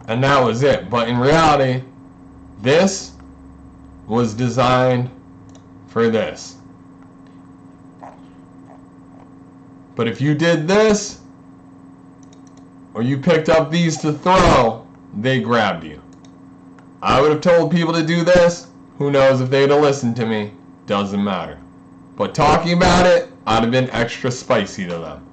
and that was it. But in reality, this was designed for this. But if you did this, or you picked up these to throw, they grabbed you. I would have told people to do this. Who knows if they'd have listened to me? Doesn't matter. But talking about it, I'd have been extra spicy to them.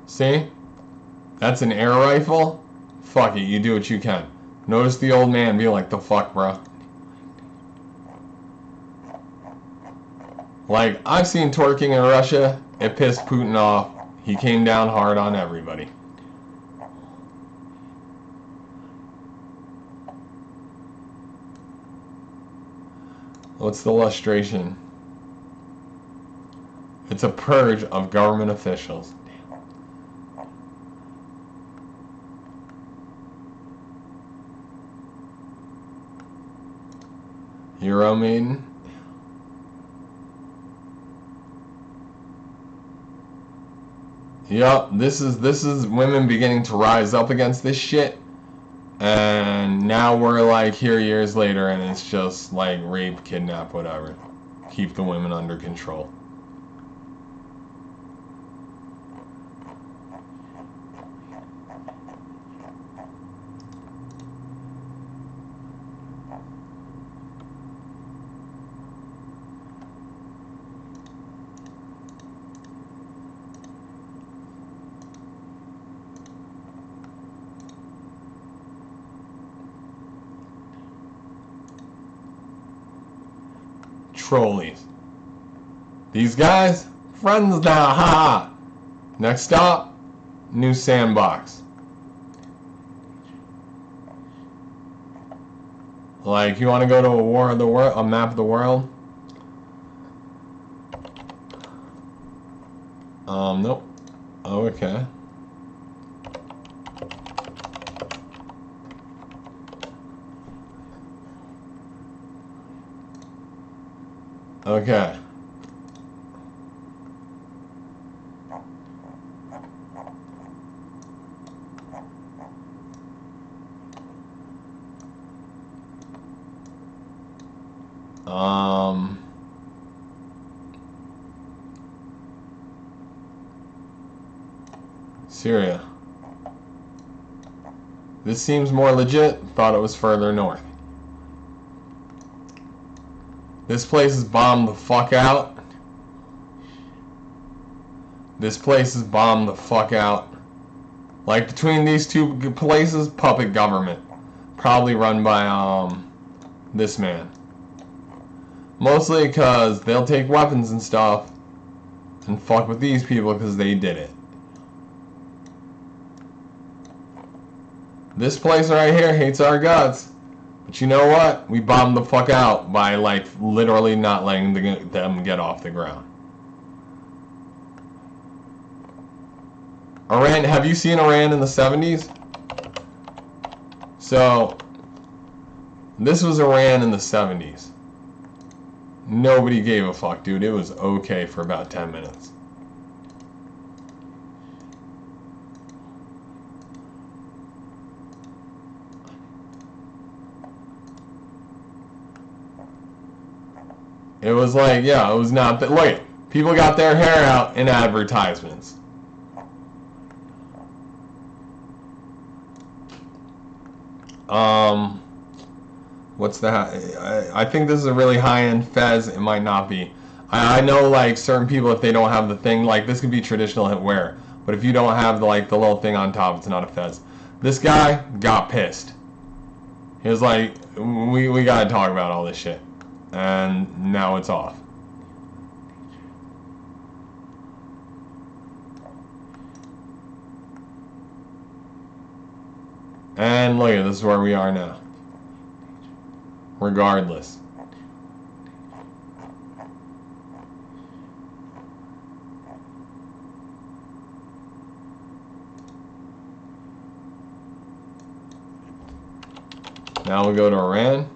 See? That's an air rifle? Fuck it, you do what you can. Notice the old man be like, the fuck, bro? Like, I've seen twerking in Russia. It pissed Putin off. He came down hard on everybody. What's the illustration? It's a purge of government officials. Euro Maiden. Yup, this is women beginning to rise up against this shit. And now we're like here years later and it's just like rape, kidnap, whatever. Keep the women under control. Trolleys. These guys, friends now, haha. Next stop, new sandbox. Like, you want to go to a war of the world, a map of the world? Nope. Oh, okay. Okay. Syria. This seems more legit. Thought it was further north. This place is bombed the fuck out. This place is bombed the fuck out. Like, between these two places, puppet government. Probably run by, this man. Mostly because they'll take weapons and stuff and fuck with these people because they did it. This place right here hates our guts. But you know what? We bombed the fuck out by, like, literally not letting them get off the ground. Iran, have you seen Iran in the 70s? So, this was Iran in the 70s. Nobody gave a fuck, dude. It was okay for about 10 minutes. It was like, yeah, it was not that. Look, people got their hair out in advertisements. What's that? I think this is a really high-end fez. It might not be. I know, like, certain people, if they don't have the thing, like, this could be traditional wear. But if you don't have, the little thing on top, it's not a fez. This guy got pissed. He was like, we gotta talk about all this shit. And now it's off. And look at this is where we are now. Regardless. Now we go to Iran.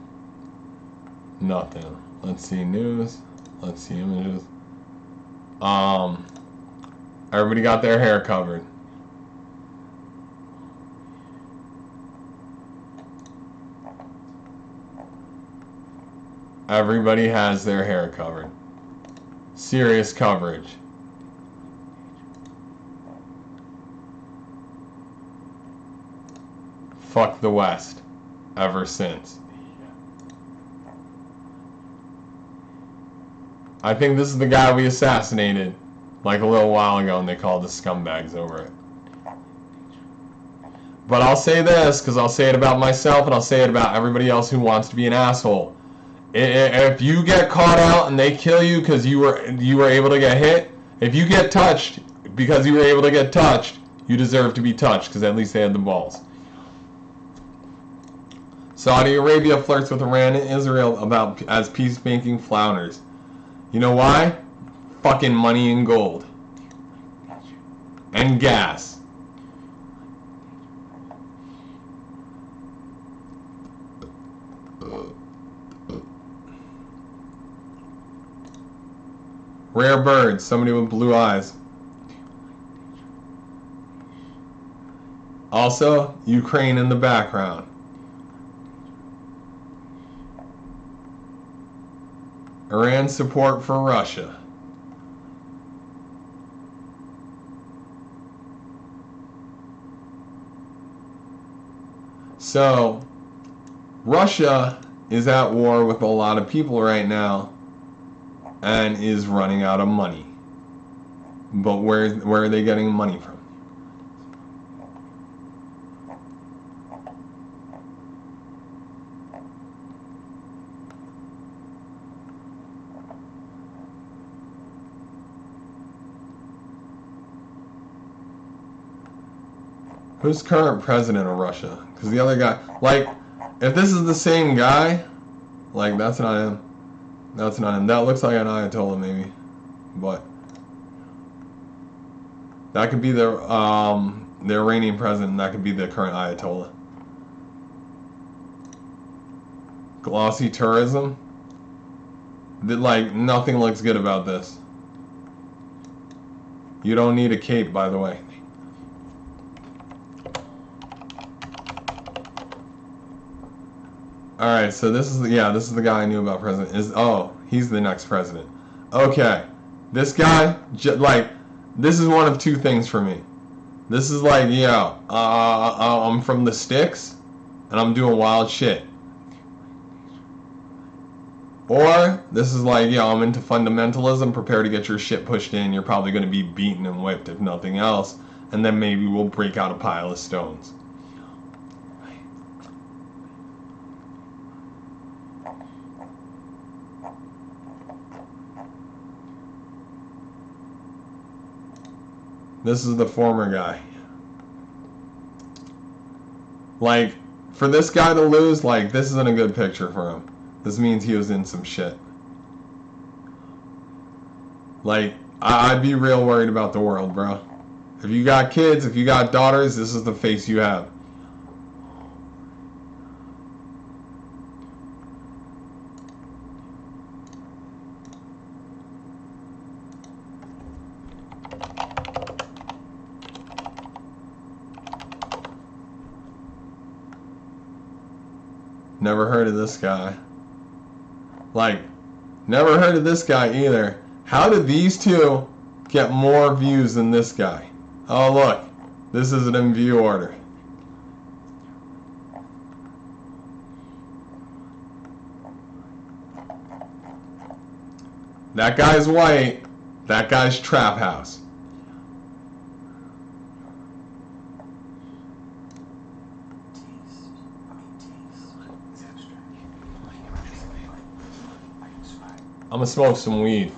Nothing. Let's see news. Let's see images. Everybody got their hair covered. Everybody has their hair covered. Serious coverage. Fuck the West. Ever since. I think this is the guy we assassinated like a little while ago, and they called us scumbags over it. But I'll say this, because I'll say it about myself, and I'll say it about everybody else who wants to be an asshole. If you get caught out and they kill you because you were able to get hit, if you get touched because you were able to get touched, you deserve to be touched, because at least they had the balls. Saudi Arabia flirts with Iran and Israel as peacemaking flounders. You know why? Fucking money and gold. And gas. Rare birds, somebody with blue eyes. Also, Ukraine in the background. Iran's support for Russia. So, Russia is at war with a lot of people right now and is running out of money. But where are they getting money from? Who's current president of Russia? Because the other guy, like, if this is the same guy, like, that's not him. That's not him. That looks like an Ayatollah, maybe. But that could be the Iranian president. That could be the current Ayatollah. Glossy tourism. Like, nothing looks good about this. You don't need a cape, by the way. Alright, so this is the guy I knew about president. He's the next president. Okay. This guy, this is one of two things for me. This is like, I'm from the sticks, and I'm doing wild shit. Or, this is like, I'm into fundamentalism, prepare to get your shit pushed in, you're probably going to be beaten and whipped if nothing else, and then maybe we'll break out a pile of stones. This is the former guy. Like, for this guy to lose, like, this isn't a good picture for him. This means he was in some shit. Like, I'd be real worried about the world, bro. If you got kids, if you got daughters, this is the face you have. Never heard of this guy. Like, never heard of this guy either. How did these two get more views than this guy? Oh, look. This is an in view order. That guy's white. That guy's Trap House. I'm gonna smoke some weed.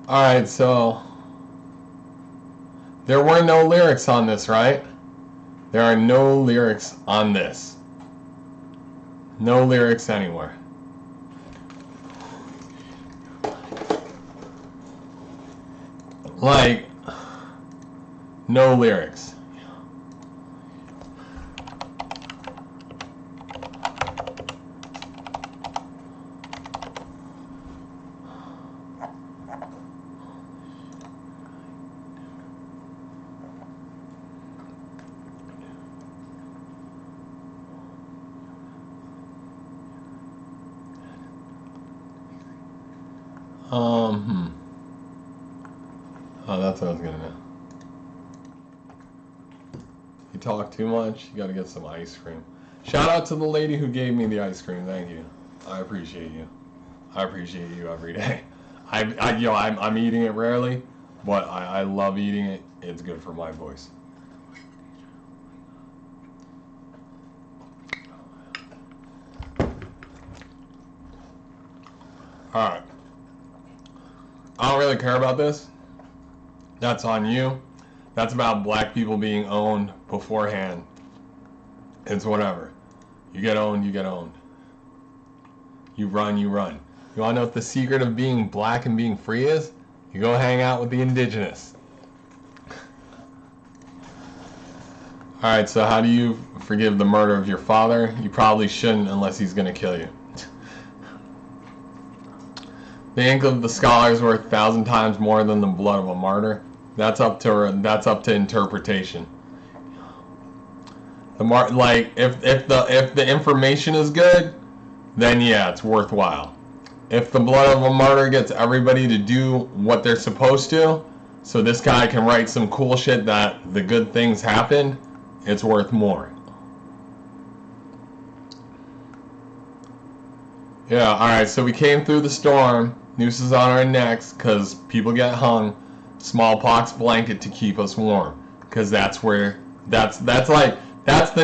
Alright, so there were no lyrics on this, right? There are no lyrics on this. No lyrics anywhere. Like, no lyrics. Oh, that's what I was gonna know. You talk too much, you gotta get some ice cream. Shout out to the lady who gave me the ice cream, thank you. I appreciate you. I appreciate you every day. I'm eating it rarely, but I love eating it. It's good for my voice. Alright. I don't really care about this. That's on you. That's about black people being owned beforehand. It's whatever. You get owned, you get owned. You run, you run. You wanna know what the secret of being black and being free is? You go hang out with the indigenous. Alright, so how do you forgive the murder of your father? You probably shouldn't unless he's gonna kill you. The ink of the scholar is worth 1,000 times more than the blood of a martyr. That's up to interpretation. If the information is good, then yeah, it's worthwhile. If the blood of a martyr gets everybody to do what they're supposed to, so this guy can write some cool shit that the good things happened, it's worth more. Yeah, alright, so we came through the storm, nooses on our necks, because people get hung, smallpox blanket to keep us warm, because that's the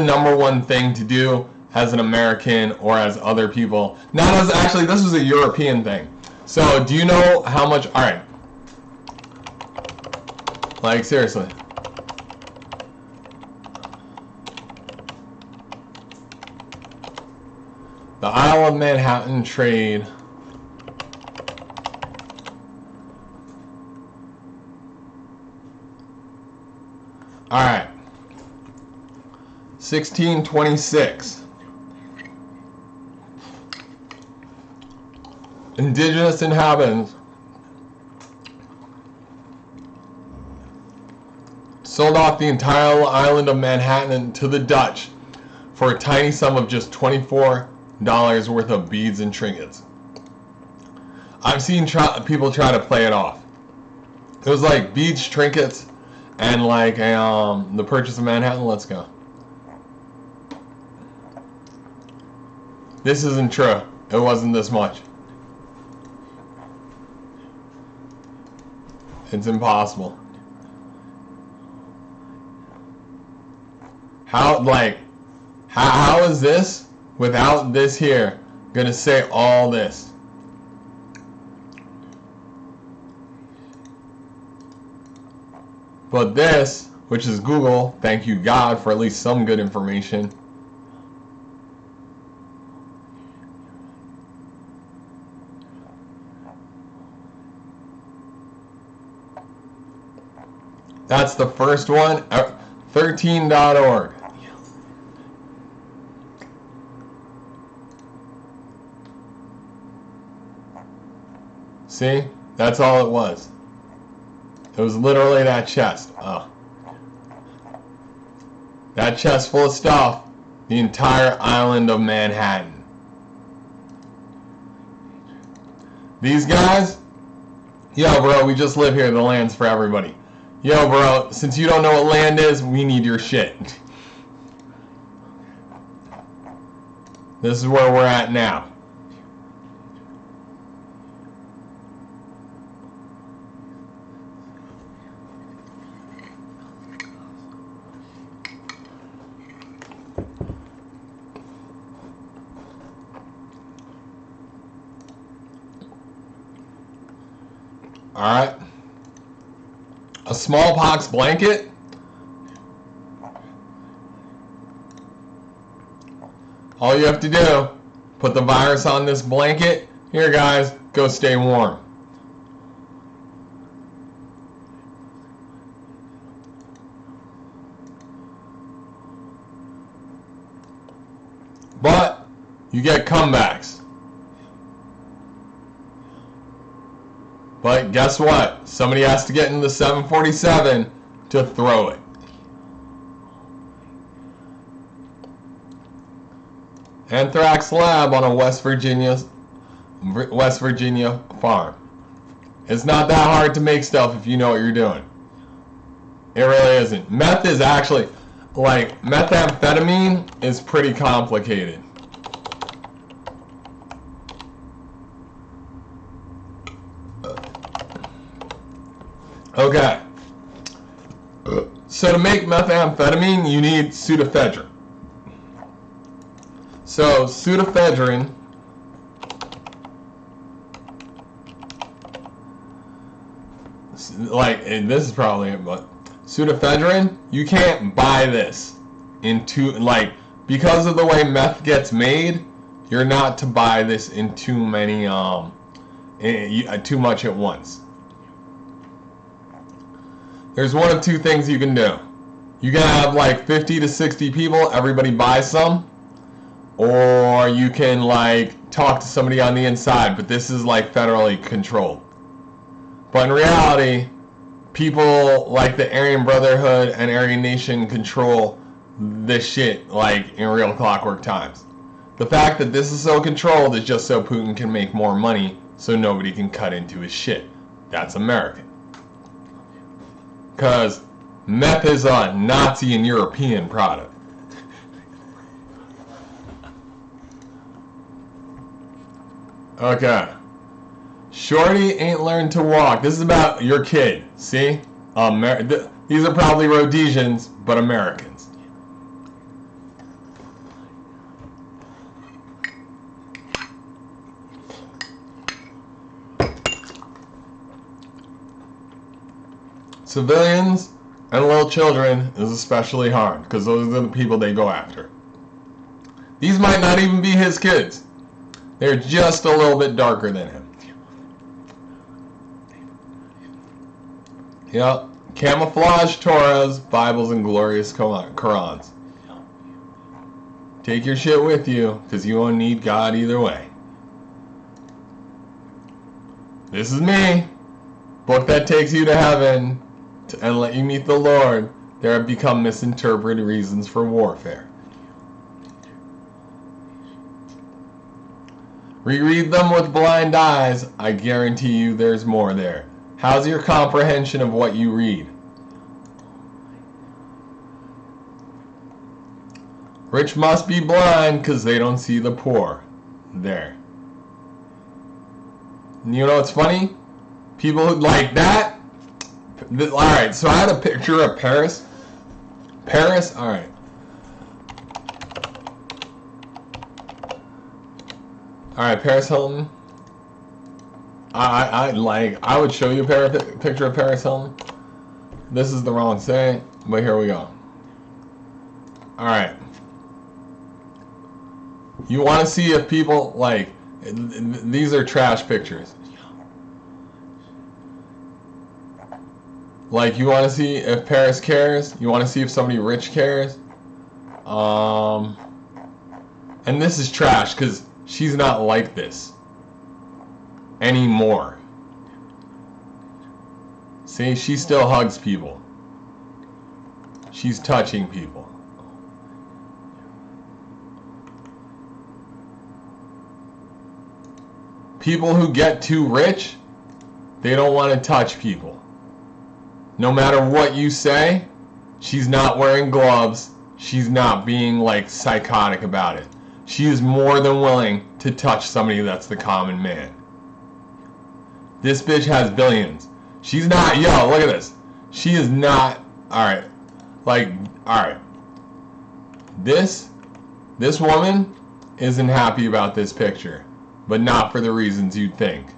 number one thing to do as an American or as other people. Not as, actually, this was a European thing. So, do you know how much, alright, like, seriously. The Isle of Manhattan trade. Alright. 1626. Indigenous inhabitants sold off the entire island of Manhattan to the Dutch for a tiny sum of just $24 worth of beads and trinkets. I've seen people try to play it off. It was like beads, trinkets, and like the purchase of Manhattan. Let's go. This isn't true. It wasn't this much. It's impossible. How is this, without this here, gonna say all this? But this, which is Google, thank you God for at least some good information. That's the first one, 13.org. See? That's all it was. It was literally that chest. Oh. That chest full of stuff. The entire island of Manhattan. These guys? Yo, bro, we just live here. The land's for everybody. Yo, bro, since you don't know what land is, we need your shit. This is where we're at now. Alright. smallpox blanket? All you have to do, put the virus on this blanket. Here, guys, go stay warm. But you get comebacks. But guess what? Somebody has to get in the 747 to throw it. Anthrax lab on a West Virginia farm. It's not that hard to make stuff if you know what you're doing. It really isn't. Meth is actually, like, methamphetamine is pretty complicated. Okay. So to make methamphetamine, you need pseudoephedrine. So pseudoephedrine and this is probably it, but pseudoephedrine, you can't buy this because of the way meth gets made, you're not to buy this in too many too much at once. There's one of two things you can do. You can have like 50 to 60 people, everybody buy some, or you can like talk to somebody on the inside, but this is like federally controlled. But in reality, people like the Aryan Brotherhood and Aryan Nation control this shit like in real clockwork times. The fact that this is so controlled is just so Putin can make more money so nobody can cut into his shit. That's American. Because meth is a Nazi and European product. Okay. Shorty ain't learned to walk. This is about your kid. See? These are probably Rhodesians, but Americans. Civilians and little children is especially hard because those are the people they go after. These might not even be his kids. They're just a little bit darker than him. Yep. Camouflage Torahs, Bibles, and glorious Qurans. Take your shit with you because you won't need God either way. This is me. Book that takes you to heaven and let you meet the Lord. There have become misinterpreted reasons for warfare. Reread them with blind eyes. I guarantee you there's more there. How's your comprehension of what you read? Rich must be blind because they don't see the poor. There. You know what's funny? People who like that. Alright, so I had a picture of Paris. Paris? Alright. Alright, Paris Hilton. I would show you a picture of Paris Hilton. This is the wrong saying, but here we go. Alright. You want to see if people, like, these are trash pictures. Like, you want to see if Paris cares. You want to see if somebody rich cares. And this is trash because she's not like this anymore. See, she still hugs people. She's touching people. People who get too rich, they don't want to touch people. No matter what you say, she's not wearing gloves. She's not being like psychotic about it. She is more than willing to touch somebody that's the common man. This bitch has billions. She's not, yo, look at this. She is not, alright. Like, alright. This woman isn't happy about this picture. But not for the reasons you'd think.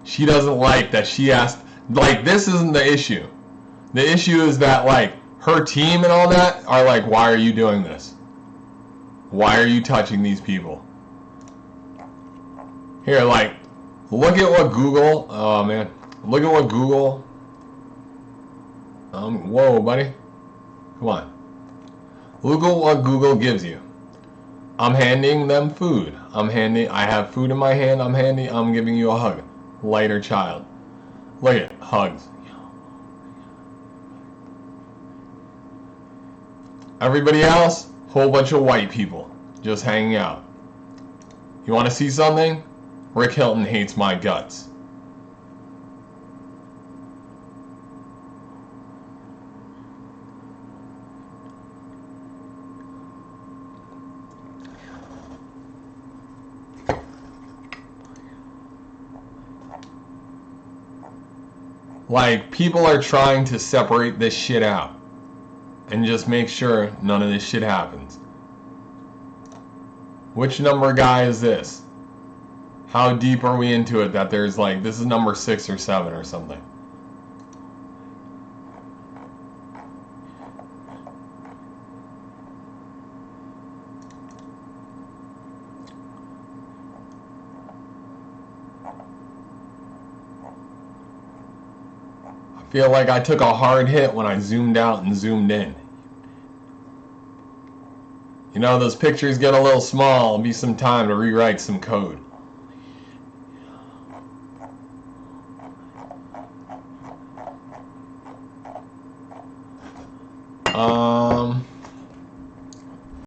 She doesn't like that she asked, like, this isn't the issue. The issue is that, like, her team and all that are like, why are you doing this? Why are you touching these people? Here, like, look at what Google, oh man, look at what Google, whoa, buddy, come on. Look at what Google gives you. I'm handing them food. I have food in my hand, I'm giving you a hug. Lighter child. Look at it, hugs. Everybody else, whole bunch of white people just hanging out. You want to see something? Rick Hilton hates my guts. Like, people are trying to separate this shit out and just make sure none of this shit happens. Which number guy is this? How deep are we into it that there's like, this is number 6 or 7 or something? I feel like I took a hard hit when I zoomed out and zoomed in. You know, those pictures get a little small. It'll be some time to rewrite some code.